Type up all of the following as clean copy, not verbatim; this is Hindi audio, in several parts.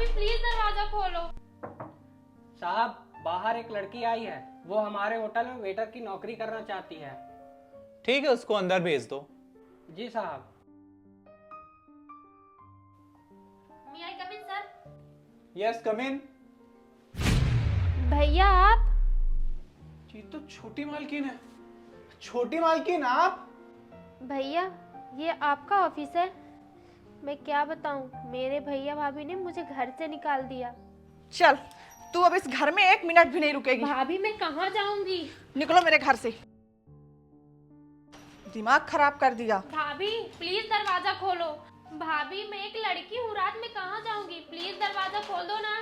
भाभी प्लीज दरवाजा खोलो। साहब, बाहर एक लड़की आई है, वो हमारे होटल में वेटर की नौकरी करना चाहती है। ठीक है, उसको अंदर भेज दो। जी साहब। मी आई कम इन सर? यस, कम इन। भैया आप? ये तो छोटी मालकिन है। छोटी मालकिन आप? भैया ये आपका ऑफिस है? मैं क्या बताऊं, मेरे भैया भाभी ने मुझे घर से निकाल दिया। चल, तू अब इस घर में 1 मिनट भी नहीं रुकेगी। भाभी मैं कहाँ जाऊंगी? निकलो मेरे घर से। दिमाग खराब कर दिया। भाभी प्लीज दरवाजा खोलो। भाभी मैं एक लड़की हूँ, रात में कहाँ जाऊंगी? प्लीज दरवाजा खोल दो ना।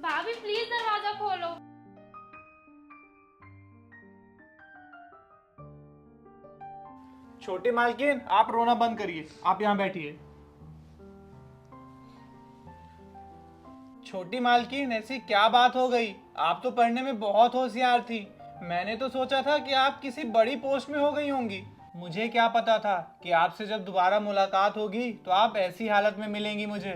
भाभी प्लीज दरवाजा खोलो। छोटी मालकिन, आप रोना बंद करिए, आप यहाँ बैठिए। छोटी मालकिन, ऐसी क्या बात हो गई? आप तो पढ़ने में बहुत होशियार थी। मैंने तो सोचा था कि आप किसी बड़ी पोस्ट में हो गई होंगी। मुझे क्या पता था कि आपसे जब दोबारा मुलाकात होगी तो आप ऐसी हालत में मिलेंगी मुझे।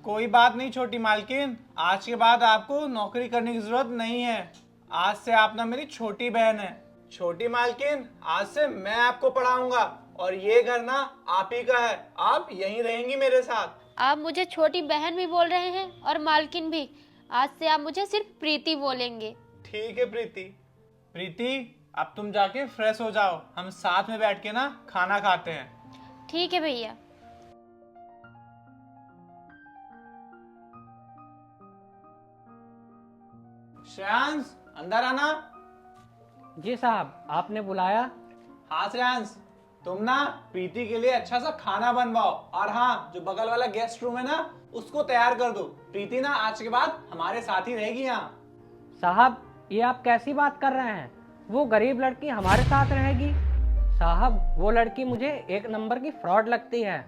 कोई बात नहीं छोटी मालकिन, आज के बाद आपको नौकरी करने की जरूरत नहीं है। आज से आप ना मेरी छोटी बहन है। छोटी मालकिन, आज से मैं आपको पढ़ाऊंगा और ये घर ना आप ही का है। आप यहीं रहेंगी मेरे साथ। आप मुझे छोटी बहन भी बोल रहे हैं और मालकिन भी। आज से आप मुझे सिर्फ प्रीति बोलेंगे। ठीक है प्रीति। प्रीति, अब तुम जाके फ्रेश हो जाओ, हम साथ में बैठ के ना खाना खाते हैं। ठीक है भैया। श्रेयांश, अंदर आना। जी साहब, आपने बुलाया? हाँ श्रेयांश, तुम ना प्रीति के लिए अच्छा सा खाना बनवाओ और हाँ, जो बगल वाला गेस्ट रूम है ना, उसको तैयार कर दो। प्रीति ना आज के बाद हमारे साथ ही रहेगी यहाँ। साहब, ये आप कैसी बात कर रहे हैं? वो गरीब लड़की हमारे साथ रहेगी? साहब, वो लड़की मुझे एक नंबर की फ्रॉड लगती है।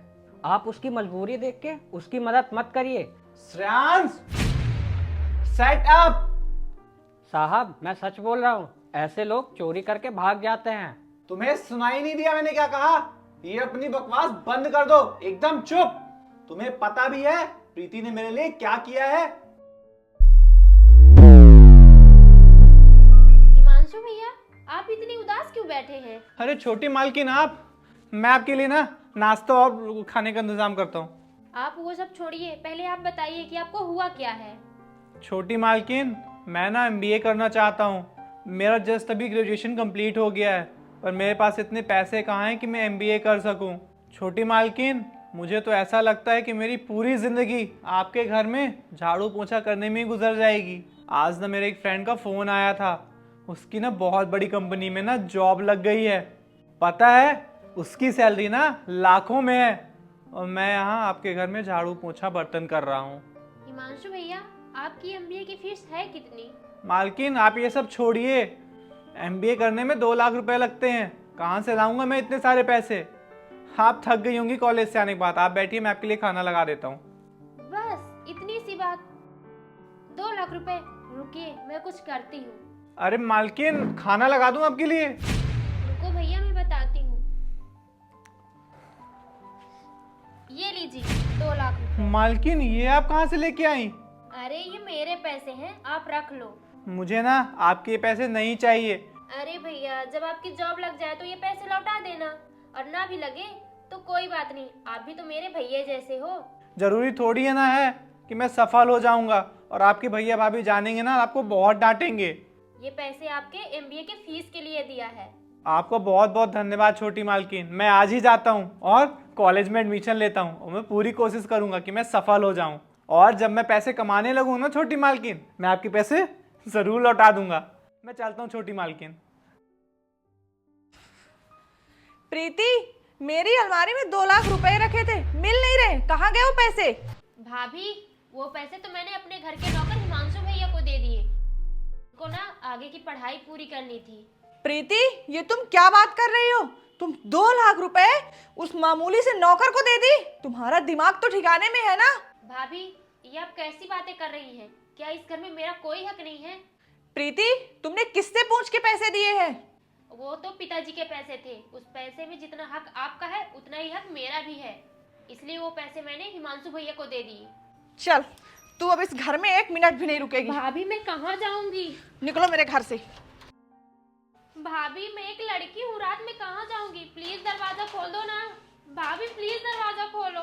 आप उसकी मजबूरी देख के उसकी मदद मत करिए। Shreyansh, set up. साहब, मैं सच बोल रहा हूँ, ऐसे लोग चोरी करके भाग जाते हैं। तुम्हें सुनाई नहीं दिया मैंने क्या कहा? ये अपनी बकवास बंद कर दो, एकदम चुप। तुम्हें पता भी है प्रीति ने मेरे लिए क्या किया है? हिमांशु भैया, आप इतनी उदास क्यों बैठे हैं? अरे छोटी मालकिन, मैं आपके लिए ना नाश्ता और खाने का इंतजाम करता हूँ। आप वो सब छोड़िए, पहले आप बताइए कि आपको हुआ क्या है। छोटी मालकिन, मैं ना MBA करना चाहता हूँ। मेरा जस्ट अभी ग्रेजुएशन कंप्लीट हो गया है, पर मेरे पास इतने पैसे कहाँ हैं कि मैं MBA कर सकूँ। छोटी मालकिन, मुझे तो ऐसा लगता है कि मेरी पूरी ज़िंदगी आपके घर में झाड़ू पोछा करने में ही गुजर जाएगी। आज ना मेरे एक फ्रेंड का फ़ोन आया था, उसकी ना बहुत बड़ी कंपनी में ना जॉब लग गई है। पता है, उसकी सैलरी ना लाखों में है और मैं यहाँ आपके घर में झाड़ू पोछा बर्तन कर रहा हूँ। हिमांशु भैया, आपकी MBA की फीस है कितनी? मालकिन, आप ये सब छोड़िए। MBA करने में 2 लाख रुपए लगते हैं, कहाँ से लाऊंगा मैं इतने सारे पैसे? आप थक गई होंगी कॉलेज से आने के बाद। आप बैठिए, मैं आपके लिए खाना लगा देता हूँ। बस इतनी सी बात? 2 लाख रुपए? रुकिए, मैं कुछ करती हूँ। अरे मालकिन, खाना लगा दूं आपके लिए? रुको भैया, मैं बताती हूँ। ये लीजिए 2 लाख रुपए। मालकिन, ये आप कहाँ से लेके आई? अरे ये मेरे पैसे हैं, आप रख लो। मुझे ना आपके ये पैसे नहीं चाहिए। अरे भैया, जब आपकी जॉब लग जाए तो ये पैसे लौटा देना, और ना भी लगे तो कोई बात नहीं, आप भी तो मेरे भैया जैसे हो। जरूरी थोड़ी है ना है कि मैं सफल हो जाऊंगा और आपके भैया भाभी जानेंगे ना, आपको बहुत डांटेंगे। ये पैसे आपके MBA के फीस के लिए दिया है। आपको बहुत बहुत धन्यवाद छोटी मालकिन। मैं आज ही जाता हूँ और कॉलेज में एडमिशन लेता हूँ और मैं पूरी कोशिश करूंगा कि मैं सफल हो जाऊं। और जब मैं पैसे कमाने लगूँ ना छोटी मालकिन, मैं आपके पैसे जरूर लौटा दूंगा। मैं चलता हूँ छोटी मालकिन। प्रीति, मेरी अलमारी में 2 लाख रुपए रखे थे, मिल नहीं रहे, कहाँ गए वो पैसे? भाभी, वो पैसे तो मैंने अपने घर के नौकर हिमांशु भैया को दे दिए। उनको ना आगे की पढ़ाई पूरी करनी थी। प्रीति, ये तुम क्या बात कर रही हो? तुम 2 लाख रुपए उस मामूली से नौकर को दे दी? तुम्हारा दिमाग तो ठिकाने में है ना? भाभी, ये आप कैसी बातें कर रही हैं? क्या इस घर में मेरा कोई हक नहीं है? प्रीति, तुमने किससे पूछ के पैसे दिए हैं? वो तो पिताजी के पैसे थे। उस पैसे में जितना हक आपका है उतना ही हक मेरा भी है, इसलिए वो पैसे मैंने हिमांशु भैया को दे दिए। चल, तू अब इस घर में 1 मिनट भी नहीं रुकेगी। भाभी मैं कहाँ जाऊंगी? निकलो मेरे घर से। भाभी मैं एक लड़की हूँ, रात में कहाँ जाऊंगी? प्लीज दरवाजा खोल दो ना। भाभी प्लीज दरवाजा खोलो।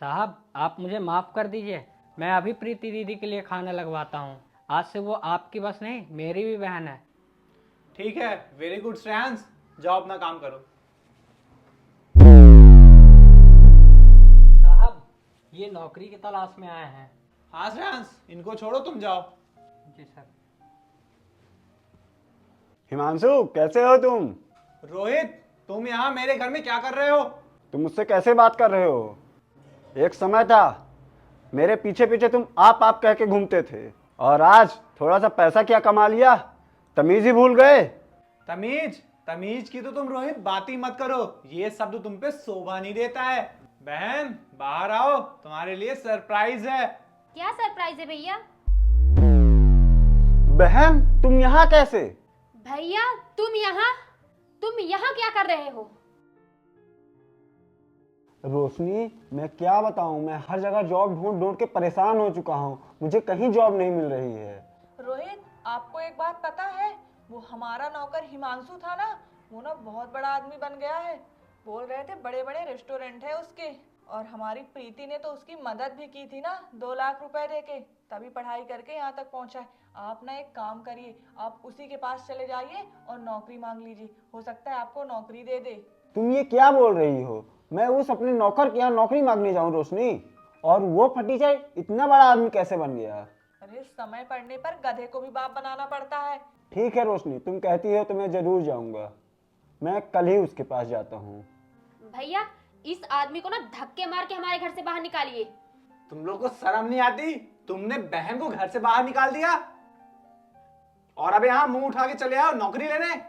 साहब आप मुझे माफ़ कर दीजिए, मैं अभी प्रीति दीदी के लिए खाना लगवाता हूँ। आज से वो आपकी बस नहीं, मेरी भी बहन है। ठीक है, वेरी गुड श्रेयांश, जाओ अपना काम करो। साहब ये नौकरी की तलाश में आए हैं। हाँ श्रेयांश, इनको छोड़ो, तुम जाओ। जी सर। हिमांशु कैसे हो तुम? रोहित, तुम यहाँ मेरे घर में क्या कर रहे हो? तुम मुझसे कैसे बात कर रहे हो? एक समय था मेरे पीछे पीछे तुम आप कह के घूमते थे, और आज थोड़ा सा पैसा क्या कमा लिया, तमीज ही भूल गए। तमीज तमीज की तो तुम रोहित बात ही मत करो, ये शब्द तुम पे शोभा नहीं देता है। बहन बाहर आओ, तुम्हारे लिए सरप्राइज है। क्या सरप्राइज है भैया? बहन तुम यहाँ कैसे? भैया तुम यहाँ क्या कर रहे हो? रोशनी मैं क्या बताऊं, मैं हर जगह जॉब ढूंढ ढूंढ के परेशान हो चुका हूँ, मुझे कहीं जॉब नहीं मिल रही है। रोहित आपको एक बात पता है, वो हमारा नौकर हिमांशु था ना, वो ना बहुत बड़ा आदमी बन गया है। बोल रहे थे बड़े बड़े रेस्टोरेंट है उसके, और हमारी प्रीति ने तो उसकी मदद भी की थी ना 2 लाख रुपए देके, तभी पढ़ाई करके यहाँ तक पहुँचा है। आप ना एक काम करिए, आप उसी के पास चले जाइए और नौकरी मांग लीजिए, हो सकता है आपको नौकरी दे दे। तुम ये क्या बोल रही हो? मैं उस अपने नौकर के यहाँ नौकरी मांगने जाऊँ रोशनी? और वो फटीचाई इतना बड़ा आदमी कैसे बन गया? अरे समय पड़ने पर गधे को भी बाप बनाना पड़ता है। ठीक है रोशनी, तुम कहती हो तो मैं जरूर जाऊंगा, मैं कल ही उसके पास जाता हूँ। भैया इस आदमी को ना धक्के मार के हमारे घर से बाहर निकालिए। तुम लोग को शर्म नहीं आती? तुमने बहन को घर से बाहर निकाल दिया, और अब यहाँ मुंह उठा के चले आओ नौकरी लेने।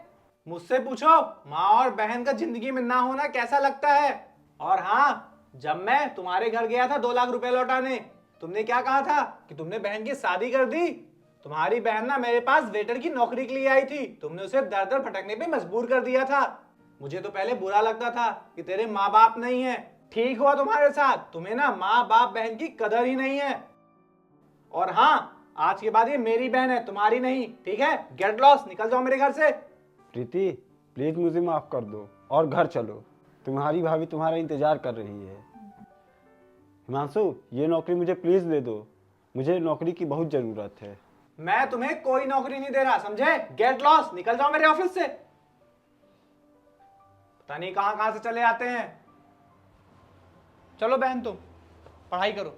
मुझसे पूछो माँ और बहन का जिंदगी में ना होना कैसा लगता है। और हाँ, जब मैं तुम्हारे घर गया था 2 लाख रुपए लौटाने, तुमने क्या कहा था कि तुमने बहन की शादी कर दी। तुम्हारी बहन ना मेरे पास वेटर की नौकरी के लिए आई थी, तुमने उसे दर दर भटकने पे मजबूर कर दिया था। मुझे तो पहले बुरा लगता था कि तेरे माँ बाप नहीं है। ठीक हुआ तुम्हारे साथ, तुम्हें ना माँ बाप बहन की कदर ही नहीं है। और हाँ, आज के बाद ये मेरी बहन है, तुम्हारी नहीं, ठीक है? गेट लॉस, निकल जाओ मेरे घर से। प्रीति प्लीज मुझे माफ कर दो और घर चलो, तुम्हारी भाभी तुम्हारा इंतजार कर रही है। हिमांशु ये नौकरी मुझे प्लीज दे दो, मुझे नौकरी की बहुत जरूरत है। मैं तुम्हें कोई नौकरी नहीं दे रहा, समझे? गेट लॉस, निकल जाओ मेरे ऑफिस से। पता नहीं कहां कहां से चले आते हैं। चलो बहन तुम पढ़ाई करो।